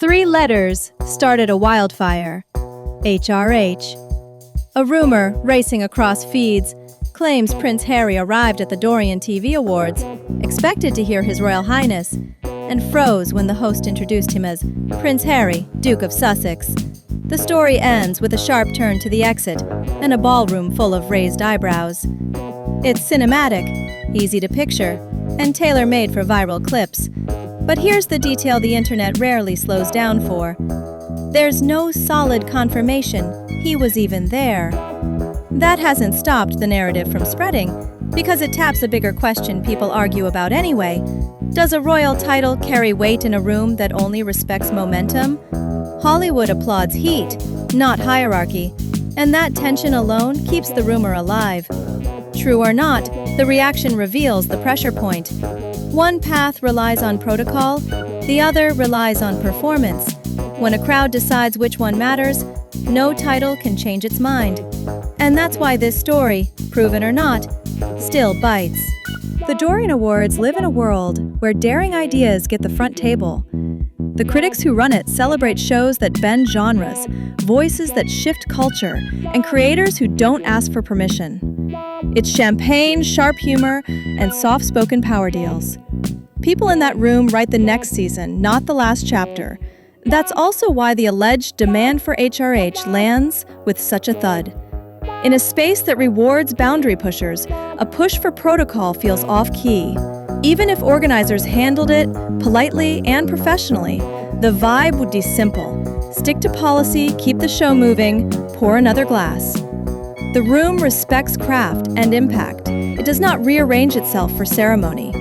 Three letters started a wildfire. HRH. A rumor racing across feeds claims Prince Harry arrived at the Dorian TV Awards, expected to hear His Royal Highness, and froze when the host introduced him as Prince Harry, Duke of Sussex. The story ends with a sharp turn to the exit and a ballroom full of raised eyebrows. It's cinematic, easy to picture, and tailor-made for viral clips. But here's the detail the internet rarely slows down for. There's no solid confirmation he was even there. That hasn't stopped the narrative from spreading, because it taps a bigger question people argue about anyway. Does a royal title carry weight in a room that only respects momentum? Hollywood applauds heat, not hierarchy, and that tension alone keeps the rumor alive. True or not, the reaction reveals the pressure point. One path relies on protocol, the other relies on performance. When a crowd decides which one matters, no title can change its mind. And that's why this story, proven or not, still bites. The Dorian Awards live in a world where daring ideas get the front table. The critics who run it celebrate shows that bend genres, voices that shift culture, and creators who don't ask for permission. It's champagne, sharp humor, and soft-spoken power deals. People in that room write the next season, not the last chapter. That's also why the alleged demand for HRH lands with such a thud. In a space that rewards boundary pushers, a push for protocol feels off-key. Even if organizers handled it politely and professionally, the vibe would be simple. Stick to policy, keep the show moving, pour another glass. The room respects craft and impact. It does not rearrange itself for ceremony.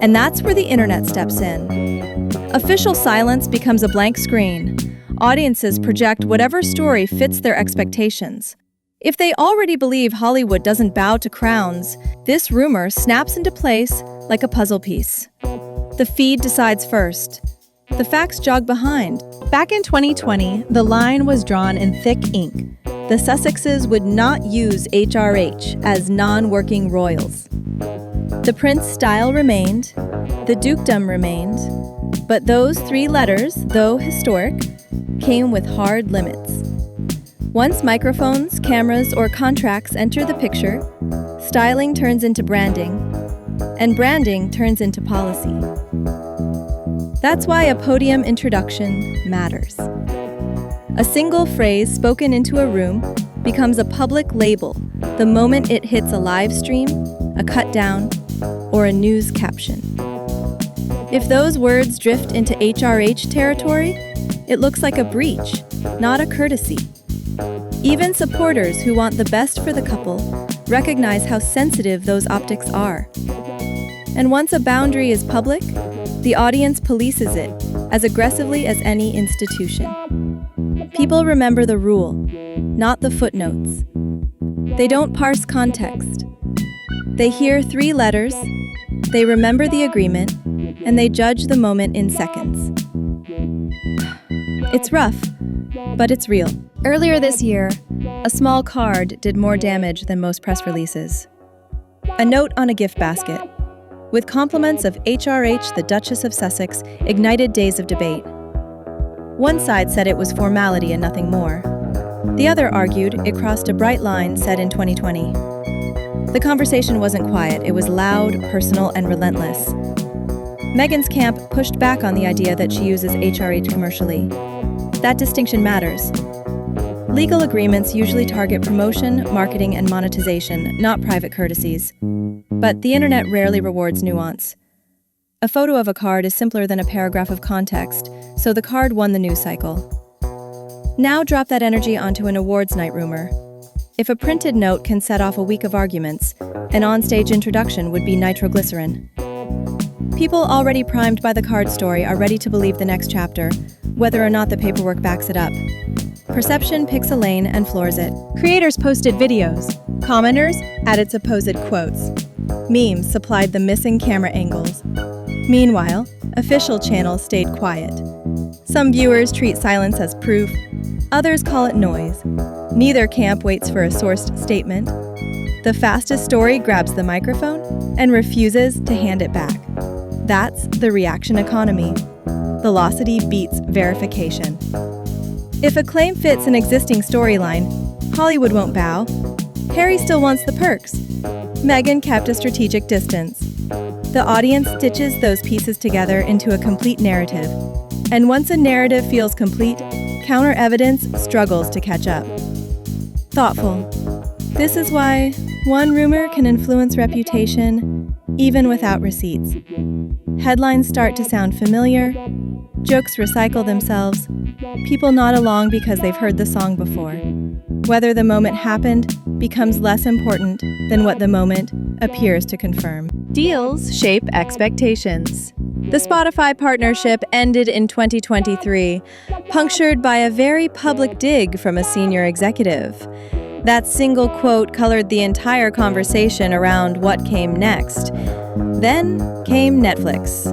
And that's where the internet steps in. Official silence becomes a blank screen. Audiences project whatever story fits their expectations. If they already believe Hollywood doesn't bow to crowns, this rumor snaps into place like a puzzle piece. The feed decides first. The facts jog behind. Back in 2020, the line was drawn in thick ink. The Sussexes would not use HRH as non-working royals. The prince style remained, the dukedom remained, but those three letters, though historic, came with hard limits. Once microphones, cameras, or contracts enter the picture, styling turns into branding, and branding turns into policy. That's why a podium introduction matters. A single phrase spoken into a room becomes a public label the moment it hits a live stream, a cut down, or a news caption. If those words drift into HRH territory, it looks like a breach, not a courtesy. Even supporters who want the best for the couple recognize how sensitive those optics are. And once a boundary is public, the audience polices it as aggressively as any institution. People remember the rule, not the footnotes. They don't parse context. They hear three letters, they remember the agreement, and they judge the moment in seconds. It's rough, but it's real. Earlier this year, a small card did more damage than most press releases. A note on a gift basket, with compliments of HRH, the Duchess of Sussex, ignited days of debate. One side said it was formality and nothing more. The other argued it crossed a bright line set in 2020. The conversation wasn't quiet, it was loud, personal, and relentless. Meghan's camp pushed back on the idea that she uses HRH commercially. That distinction matters. Legal agreements usually target promotion, marketing, and monetization, not private courtesies. But the internet rarely rewards nuance. A photo of a card is simpler than a paragraph of context, so the card won the news cycle. Now drop that energy onto an awards night rumor. If a printed note can set off a week of arguments, an onstage introduction would be nitroglycerin. People already primed by the card story are ready to believe the next chapter, whether or not the paperwork backs it up. Perception picks a lane and floors it. Creators posted videos. Commenters added supposed quotes. Memes supplied the missing camera angles. Meanwhile, official channels stayed quiet. Some viewers treat silence as proof. Others call it noise. Neither camp waits for a sourced statement. The fastest story grabs the microphone and refuses to hand it back. That's the reaction economy. velocity beats verification. If a claim fits an existing storyline, Hollywood won't bow. Harry still wants the perks. Meghan kept a strategic distance. The audience stitches those pieces together into a complete narrative. And once a narrative feels complete, counter-evidence struggles to catch up. Thoughtful. This is why one rumor can influence reputation even without receipts. Headlines start to sound familiar, jokes recycle themselves, people nod along because they've heard the song before. Whether the moment happened becomes less important than what the moment appears to confirm. Deals shape expectations. The Spotify partnership ended in 2023, punctured by a very public dig from a senior executive. That single quote colored the entire conversation around what came next. Then came Netflix.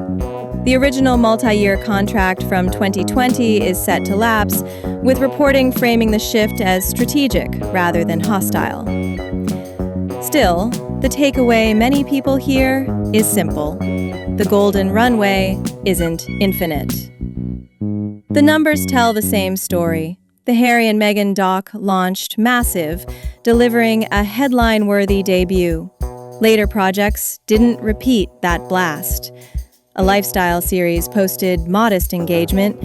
The original multi-year contract from 2020 is set to lapse, with reporting framing the shift as strategic rather than hostile. Still, the takeaway many people hear is simple. The golden runway isn't infinite. The numbers tell the same story. The Harry and Meghan doc launched massive, delivering a headline-worthy debut. Later projects didn't repeat that blast. A lifestyle series posted modest engagement.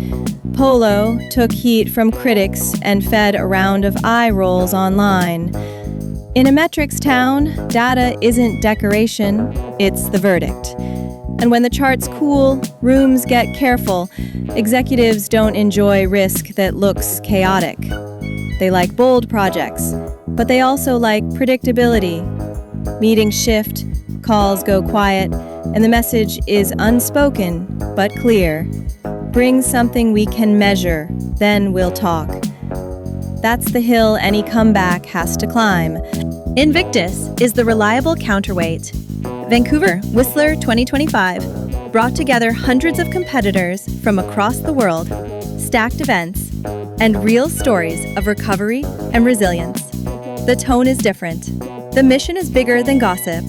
Polo took heat from critics and fed a round of eye rolls online. In a metrics town, data isn't decoration, it's the verdict. And when the charts cool, rooms get careful. Executives don't enjoy risk that looks chaotic. They like bold projects, but they also like predictability. Meetings shift, calls go quiet, and the message is unspoken but clear. Bring something we can measure, then we'll talk. That's the hill any comeback has to climb. Invictus is the reliable counterweight. Vancouver Whistler 2025 brought together hundreds of competitors from across the world, stacked events, and real stories of recovery and resilience. The tone is different. The mission is bigger than gossip,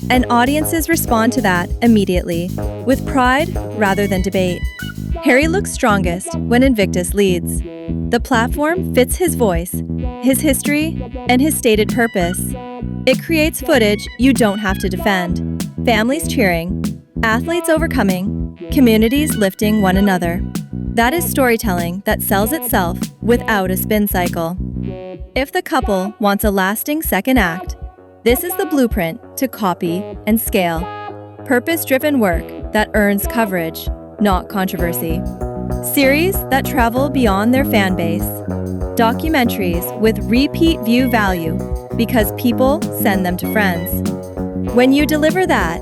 and audiences respond to that immediately, with pride rather than debate. Harry looks strongest when Invictus leads. The platform fits his voice, his history, and his stated purpose. It creates footage you don't have to defend. Families cheering, athletes overcoming, communities lifting one another. That is storytelling that sells itself without a spin cycle. If the couple wants a lasting second act, this is the blueprint to copy and scale. Purpose-driven work that earns coverage, not controversy. Series that travel beyond their fan base. Documentaries with repeat view value because people send them to friends. When you deliver that,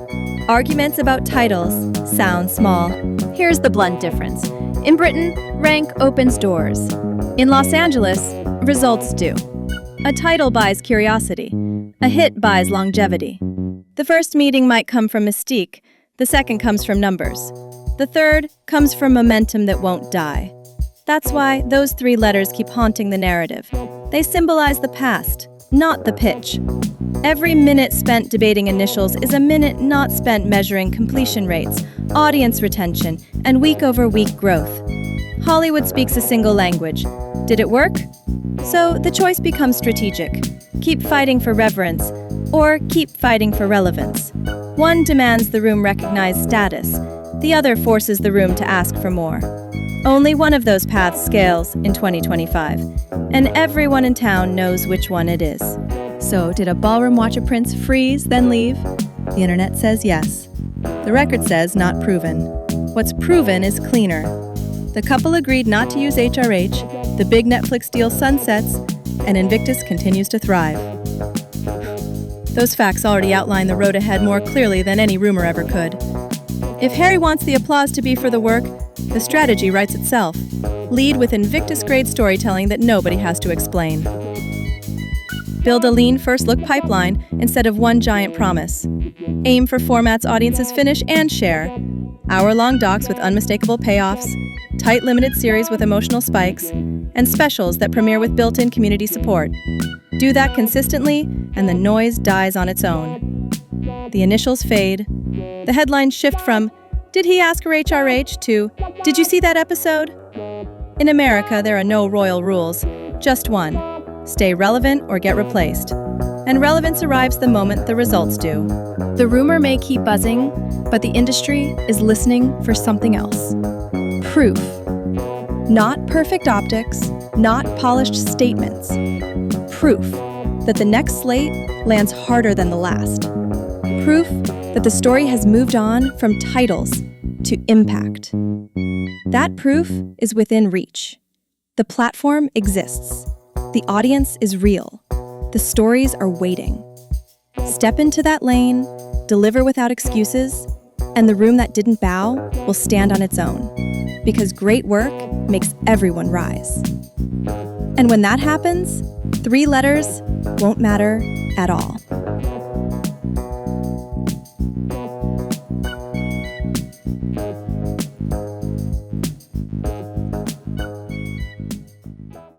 arguments about titles sound small. Here's the blunt difference. In Britain, rank opens doors. In Los Angeles, results do. A title buys curiosity. A hit buys longevity. The first meeting might come from mystique. The second comes from numbers. The third comes from momentum that won't die. That's why those three letters keep haunting the narrative. They symbolize the past, not the pitch. Every minute spent debating initials is a minute not spent measuring completion rates, audience retention, and week-over-week growth. Hollywood speaks a single language. Did it work? So the choice becomes strategic. Keep fighting for reverence, or keep fighting for relevance. One demands the room recognize status. The other forces the room to ask for more. Only one of those paths scales in 2025, and everyone in town knows which one it is. So, did a ballroom watcher prince freeze, then leave? The internet says yes. The record says not proven. What's proven is cleaner. The couple agreed not to use HRH, the big Netflix deal sunsets, and Invictus continues to thrive. Those facts already outline the road ahead more clearly than any rumor ever could. If Harry wants the applause to be for the work, the strategy writes itself. Lead with Invictus-grade storytelling that nobody has to explain. Build a lean first-look pipeline instead of one giant promise. Aim for formats audiences finish and share. Hour-long docs with unmistakable payoffs, tight limited series with emotional spikes, and specials that premiere with built-in community support. Do that consistently, and the noise dies on its own. The initials fade. The headlines shift from, Did he ask her HRH to, "Did you see that episode?" In America, there are no royal rules, just one: stay relevant or get replaced. And relevance arrives the moment the results do. The rumor may keep buzzing, but the industry is listening for something else. Proof. Not perfect optics, not polished statements. Proof that the next slate lands harder than the last. Proof that the story has moved on from titles to impact. That proof is within reach. The platform exists. The audience is real. The stories are waiting. Step into that lane, deliver without excuses, and the room that didn't bow will stand on its own. Because great work makes everyone rise. And when that happens, 3 letters won't matter at all.